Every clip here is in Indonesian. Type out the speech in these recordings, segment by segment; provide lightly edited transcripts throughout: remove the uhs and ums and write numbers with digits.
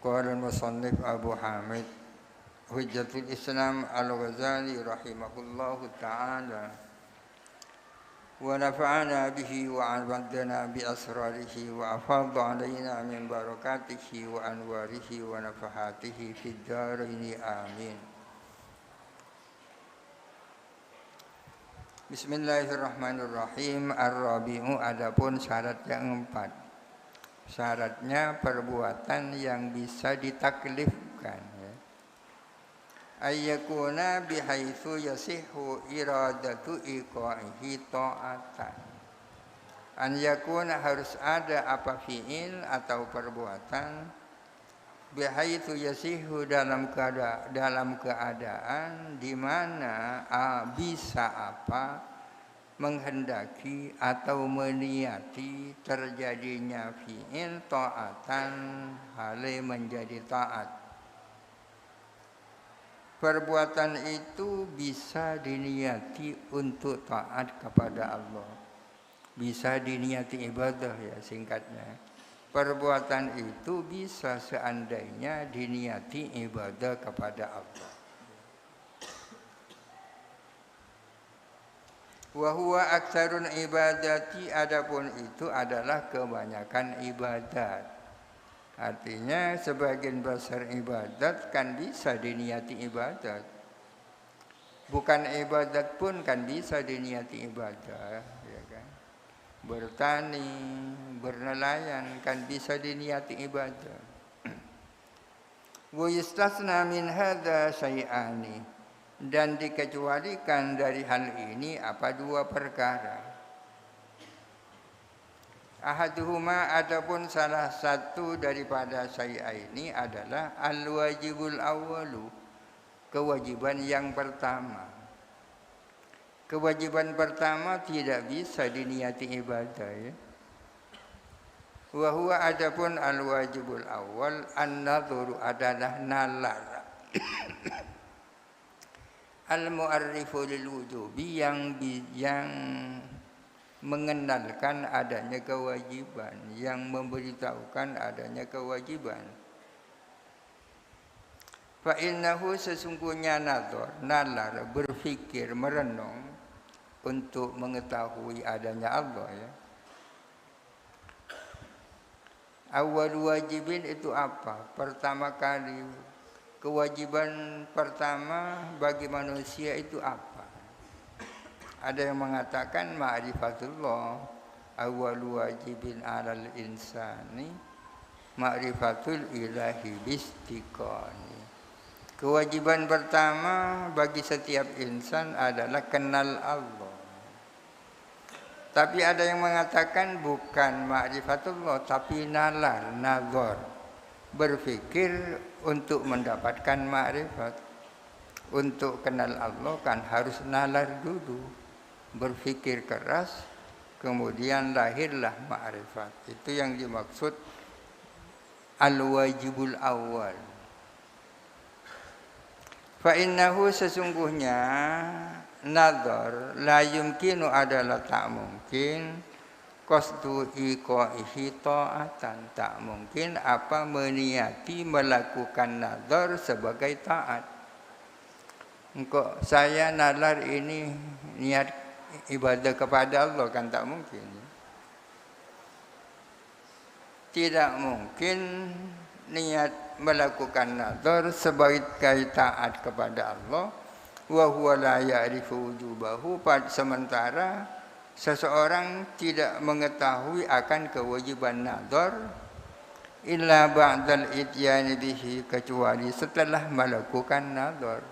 قال المصنف أبو حامد حجة الإسلام الغزالي رحمه الله تعالى ونفعنا به وعبدنا بأسراره وأفاض علينا من بركاته وأنواره ونفحاته في الدارين آمين. Bismillahirrahmanirrahim. Ar-rabi'u, adapun syarat yang keempat. Syaratnya perbuatan yang bisa ditaklifkan, ya. Ayyakuna bihaitsu yasihhu iradatu iqa'ihi ta'atan. An yakuna, harus ada apa fi'il atau perbuatan bihaitsu yasihhu dalam keadaan di mana bisa apa menghendaki atau meniati terjadinya fi'il ta'atan hale menjadi taat. Perbuatan itu bisa diniati untuk taat kepada Allah, bisa diniati ibadah, ya singkatnya. Perbuatan itu bisa seandainya diniati ibadah kepada Allah. Wa huwa aktsarun ibadati, adapun itu adalah kebanyakan ibadat. Artinya sebagian besar ibadat kan bisa diniati ibadat. Bukan ibadat pun kan bisa diniati ibadah, ya kan? Bertani, bernelayan kan bisa diniati ibadah. Wa yustasna min hadza syai'ani, dan dikecualikan dari hal ini apa dua perkara. Ahaduhuma, adapun salah satu daripada syai'a ini adalah al-wajibul awwalu, kewajiban yang pertama. Kewajiban pertama tidak bisa diniati ibadah, ya. Wa huwa, adapun al-wajibul awwal an-nadhuru, adalah nalar. Al-mu'arrifu lil wujubi, yang mengenalkan adanya kewajiban, yang memberitahukan adanya kewajiban. Fa innahu, sesungguhnya nalar, berfikir, merenung untuk mengetahui adanya Allah, ya. Awal wajibin itu apa? Pertama kali, kewajiban pertama bagi manusia itu apa? Ada yang mengatakan ma'rifatullah, awal wajibin 'alal insani ma'rifatul ilahi bistiqani. Kewajiban pertama bagi setiap insan adalah kenal Allah. Tapi ada yang mengatakan bukan ma'rifatullah, tapi nalar, nazar, berfikir untuk mendapatkan ma'rifat. Untuk kenal Allah kan harus nalar dulu, berfikir keras, kemudian lahirlah ma'rifat. Itu yang dimaksud al-wajibul awal. Fa innahu, sesungguhnya nazar la yumkinu, adalah tak mungkin, qasdu iqaihi ta'atan, tak mungkin apa meniati melakukan nazar sebagai taat. Engkau saya nalar ini niat ibadah kepada Allah, kan tak mungkin. Tidak mungkin niat melakukan nazar sebagai taat kepada Allah, wa huwa la ya'rifu wujubahu, sementara seseorang tidak mengetahui akan kewajiban nazar illa ba'dal ityani bihi, kecuali setelah melakukan nazar.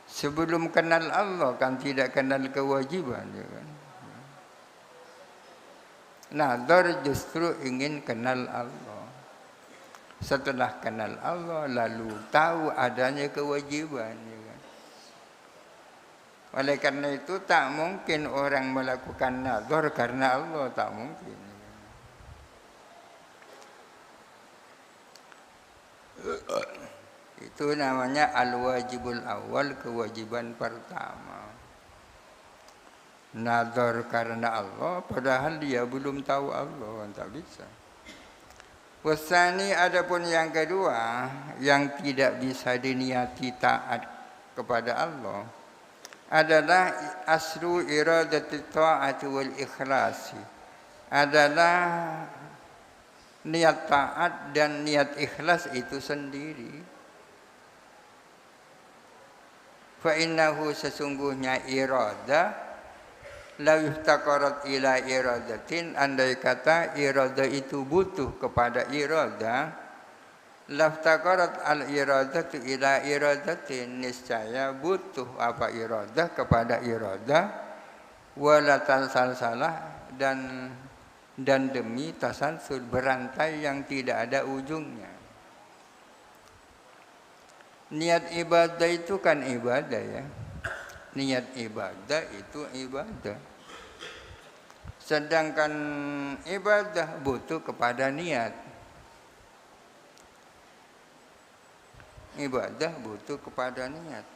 Sebelum kenal Allah kan tidak kenal kewajiban, ya kan? Nazar justru ingin kenal Allah. Setelah kenal Allah lalu tahu adanya kewajiban, ya kan? Oleh karena itu tak mungkin orang melakukan nazar karena Allah, tak mungkin. Itu namanya al-wajibul awal, kewajiban pertama. Nazar karena Allah padahal dia belum tahu Allah, tak bisa. Wasani adapun yang kedua yang tidak bisa diniati taat kepada Allah adalah aslu iradati ta'ati wal ikhlasi, adalah niat taat dan niat ikhlas itu sendiri. Fa innahu sesungguhnya irada la yuftaqarat ila iradatin, andai kata irada itu butuh kepada irada, laftaqarat al iradatu ila iradatin, niscaya butuh apa irada kepada irada, wala tasalsalah dan demi tasalsul berantai yang tidak ada ujungnya. Niat ibadah itu kan ibadah ya. Niat ibadah itu ibadah. Sedangkan ibadah butuh kepada niat. Ibadah butuh kepada niat.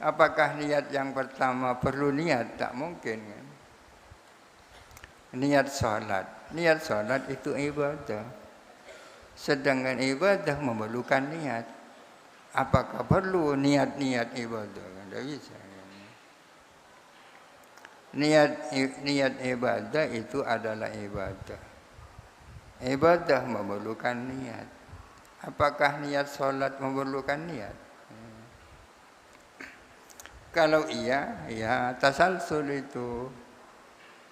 Apakah niat yang pertama perlu niat? Tak mungkin kan? Niat sholat. Niat sholat itu ibadah. Sedangkan ibadah memerlukan niat. Apakah perlu niat-niat ibadah? Tidak bisa. Niat ibadah itu adalah ibadah. Ibadah memerlukan niat. Apakah niat sholat memerlukan niat? Kalau iya, ya tasalsul itu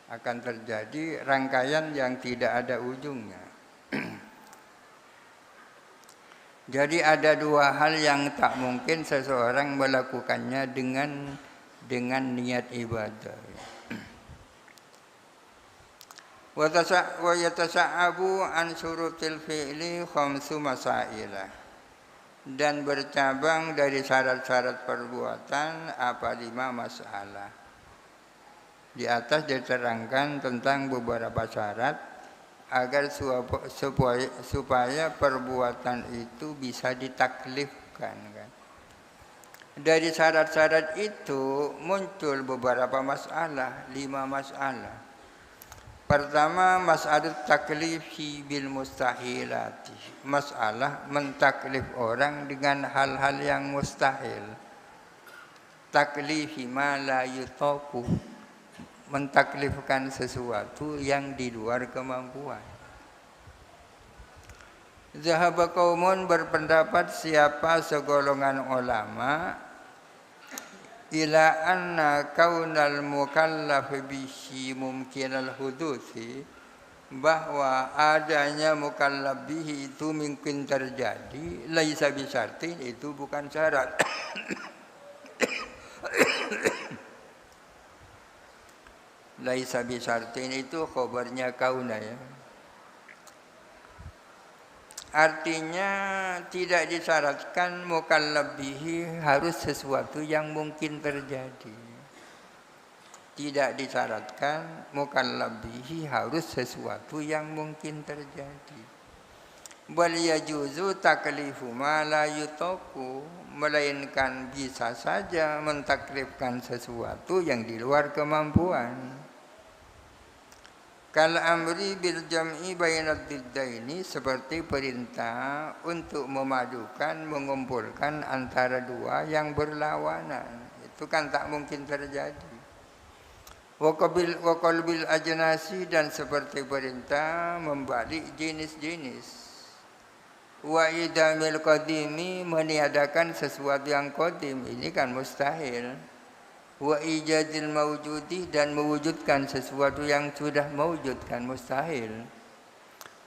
akan terjadi rangkaian yang tidak ada ujungnya. Jadi ada dua hal yang tak mungkin seseorang melakukannya dengan niat ibadah. Wa yatasa'abu an syurutil fi'li khamsu masailah, dan bercabang dari syarat-syarat perbuatan apa 5 masalah. Di atas diterangkan tentang beberapa syarat agar supaya perbuatan itu bisa ditaklifkan kan. Dari syarat-syarat itu muncul beberapa masalah, 5 masalah. Pertama, masalah taklifi bil mustahilati. Masalah mentaklif orang dengan hal-hal yang mustahil. Taklifi ma la yutaqu. Mentaklifkan sesuatu yang di luar kemampuan. Zahaba qaumun, berpendapat siapa segolongan ulama, ila anna kaunal mukallaf bihi mumkinal hudusi, bahwa adanya mukallaf bihi itu mungkin terjadi, laisa bisyartin, itu bukan syarat. Laisa bisyartin itu khabarnya kauna ya. Artinya tidak disyaratkan mukallaf bihi harus sesuatu yang mungkin terjadi. Tidak disyaratkan mukallaf bihi harus sesuatu yang mungkin terjadi. Bal yajuzu taklifu ma la yutaqu, melainkan bisa saja mentaklifkan sesuatu yang di luar kemampuan. Kal amri bil jam'i bainad diddaini, seperti perintah untuk memadukan, mengumpulkan antara dua yang berlawanan. Itu kan tak mungkin terjadi. Wa qalbil ajnasi, dan seperti perintah membalik jenis-jenis. Wa idamil qadimi, meniadakan sesuatu yang qadim, ini kan mustahil. Wa ijadil mawjudi, dan mewujudkan sesuatu yang sudah mewujud kan mustahil.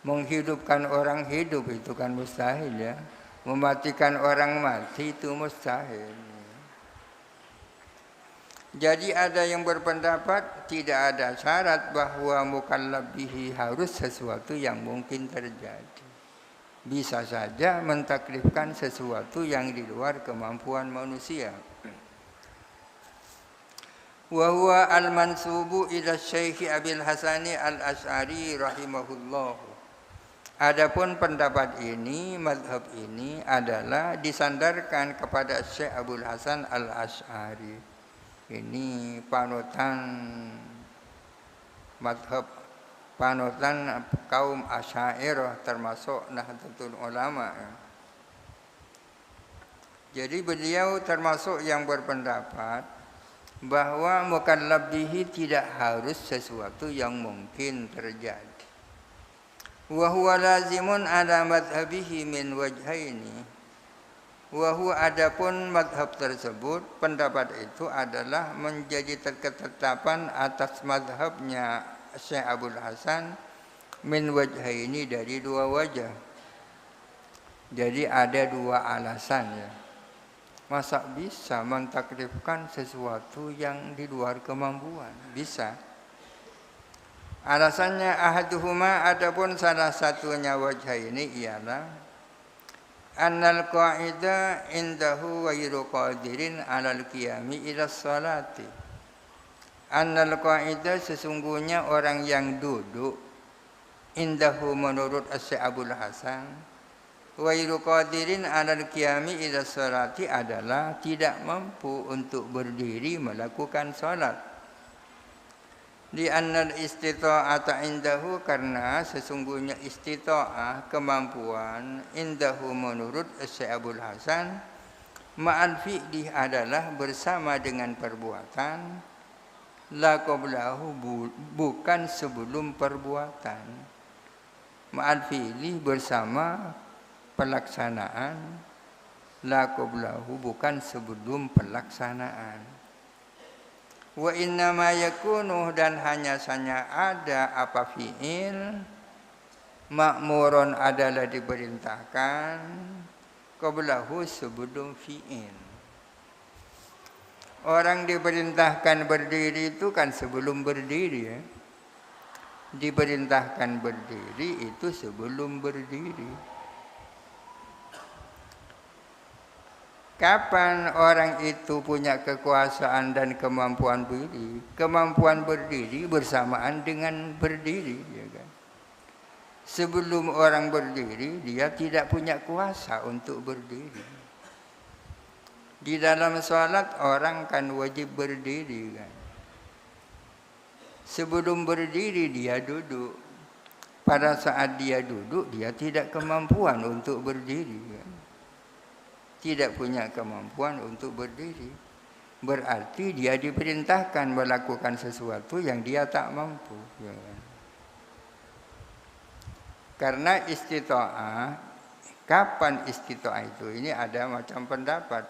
Menghidupkan orang hidup itu kan mustahil ya. Mematikan orang mati itu mustahil. Jadi ada yang berpendapat tidak ada syarat bahwa mukallaf bihi harus sesuatu yang mungkin terjadi. Bisa saja mentaklifkan sesuatu yang di luar kemampuan manusia. Wa huwa al-mansubu ila Syekh Abil Hasani al-Asy'ari rahimahullah. Adapun pendapat ini, mazhab ini adalah disandarkan kepada Syekh Abul Hasan al-Asy'ari. Ini panutan mazhab panutan kaum Asy'ariyah termasuk Nahdlatul Ulama. Jadi beliau termasuk yang berpendapat bahwa mukallaf bihi tidak harus sesuatu yang mungkin terjadi. Wa huwa lazimun ala madhhabihi min wajhaini. Wa huwa adapun madhab tersebut, pendapat itu adalah menjadi ketetapan atas madhabnya Syekh Abdul Hasan min wajhaini, dari dua wajah. Jadi ada dua alasan ya. Masa bisa mentaklifkan sesuatu yang di luar kemampuan? Bisa. Alasannya ahaduhuma, adapun salah satunya wajah ini ialah annal qa'ida indahu ghairu qadirin 'alal qiyami ila sholati. Annal qa'ida, sesungguhnya orang yang duduk, indahu menurut Syekh Abdul Hasan, ghairu qadirin 'alal qiyami ila sholati adalah tidak mampu untuk berdiri melakukan salat. Di annal istita'ata indahu, karena sesungguhnya istita'ah kemampuan, indahu menurut Syekh Abdul Hasan, ma'al fi'li adalah bersama dengan perbuatan, la qablahu bukan sebelum perbuatan. Ma'al fi'li bersama pelaksanaan, la qablahu bukan sebelum pelaksanaan. Wa inna ma yakunu, dan hanya saja ada apa fi'il, ma'murun adalah diperintahkan, qablahu sebelum fi'il. Orang diperintahkan berdiri itu kan sebelum berdiri ya. Diperintahkan berdiri itu sebelum berdiri. Kapan orang itu punya kekuasaan dan kemampuan berdiri? Kemampuan berdiri bersamaan dengan berdiri, ya kan? Sebelum orang berdiri, dia tidak punya kuasa untuk berdiri. Di dalam sholat orang kan wajib berdiri, kan? Sebelum berdiri dia duduk. Pada saat dia duduk, dia tidak kemampuan untuk berdiri, kan? Tidak punya kemampuan untuk berdiri. Berarti dia diperintahkan melakukan sesuatu yang dia tak mampu. Ya. Karena istita'ah, kapan istita'ah itu? Ini ada macam pendapat.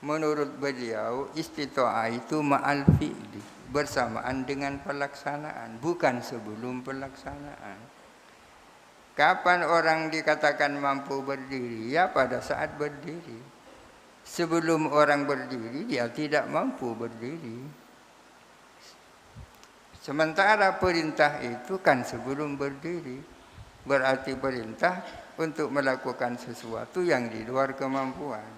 Menurut beliau, istita'ah itu ma'al fi'li, bersamaan dengan pelaksanaan, bukan sebelum pelaksanaan. Kapan orang dikatakan mampu berdiri? Ya pada saat berdiri. Sebelum orang berdiri, dia tidak mampu berdiri. Sementara perintah itu kan sebelum berdiri. Berarti perintah untuk melakukan sesuatu yang di luar kemampuan.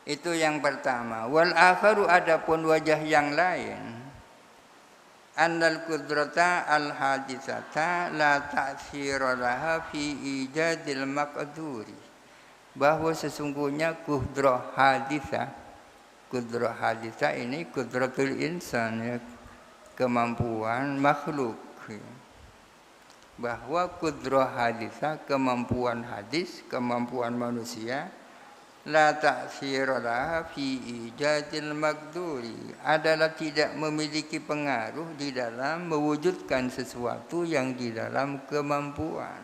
Itu yang pertama. Wal akharu, adapun wajah yang lain, annal qudrata al hadisata la ta'thira laha fi ijadil maqduri, bahwa sesungguhnya qudrah hadisah ini qudratul insan ya, kemampuan makhluk, bahwa qudrah hadisah, kemampuan hadis, kemampuan manusia, la ta'thira laha fi ijadil maqduri, adalah tidak memiliki pengaruh di dalam mewujudkan sesuatu yang di dalam kemampuan.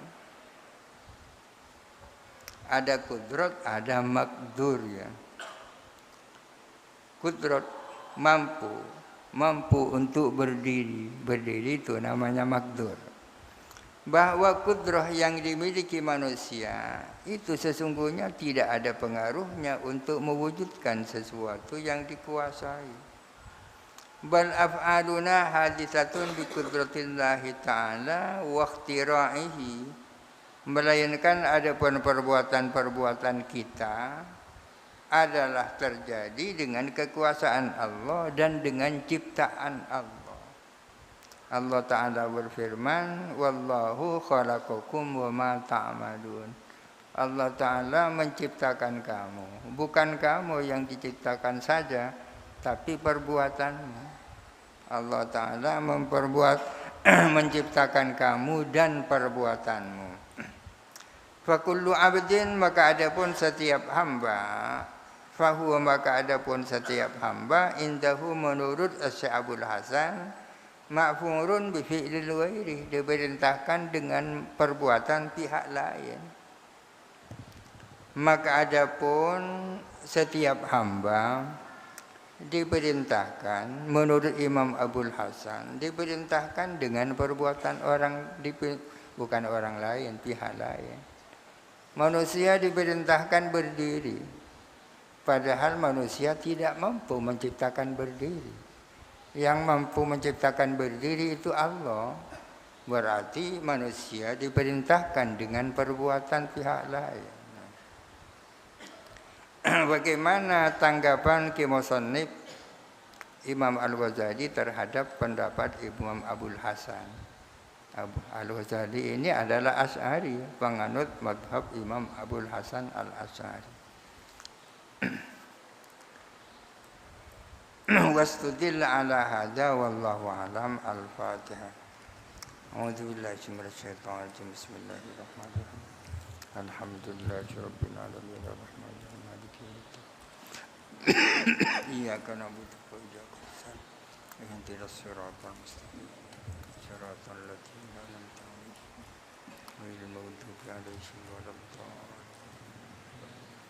Ada kudrat, ada maqdur ya. Kudrat mampu untuk berdiri. Berdiri itu namanya maqdur. Bahwa kudrah yang dimiliki manusia itu sesungguhnya tidak ada pengaruhnya untuk mewujudkan sesuatu yang dikuasai. Bal af'aluna hadisatun bi qudratillahi ta'ala wa ikhtira'ihi, melainkan adapun perbuatan-perbuatan kita adalah terjadi dengan kekuasaan Allah dan dengan ciptaan Allah. Allah Ta'ala berfirman, wallahu khalaqakum wa ma ta'malun. Allah Ta'ala menciptakan kamu. Bukan kamu yang diciptakan saja, tapi perbuatanmu. Allah Ta'ala memperbuat menciptakan kamu dan perbuatanmu. Fakullu abdin, maka adapun setiap hamba, fahuwa, maka adapun setiap hamba, indahu menurut Asy-Syabul Hasan, ma'furun bi fi'lil ghairi, diperintahkan dengan perbuatan pihak lain. Maka adapun setiap hamba diperintahkan menurut Imam Abul Hasan, diperintahkan dengan perbuatan orang, bukan orang lain, pihak lain. Manusia diperintahkan berdiri, padahal manusia tidak mampu menciptakan berdiri. Yang mampu menciptakan berdiri itu Allah. Berarti manusia diperintahkan dengan perbuatan pihak lain. Bagaimana tanggapan Musannif Imam Al-Ghazali terhadap pendapat Imam Abul Hasan? Al-Ghazali ini adalah Asy'ari, penganut madhab Imam Abul Hasan Al-Asy'ari. Wastudilla ala hadza wallahu alam. Al-Fatihah. A'udzu billahi minasyaitonir rajim. Bismillahirrahmanirrahim. Alhamdulillahirabbil alamin arrahmanir rahim maliki yaumiddin. Iyyaka na'budu wa iyyaka nasta'in. Ihdinas siratal mustaqim. Siratal ladzina an'amta 'alaihim ghairil maghdubi 'alaihim waladdallin.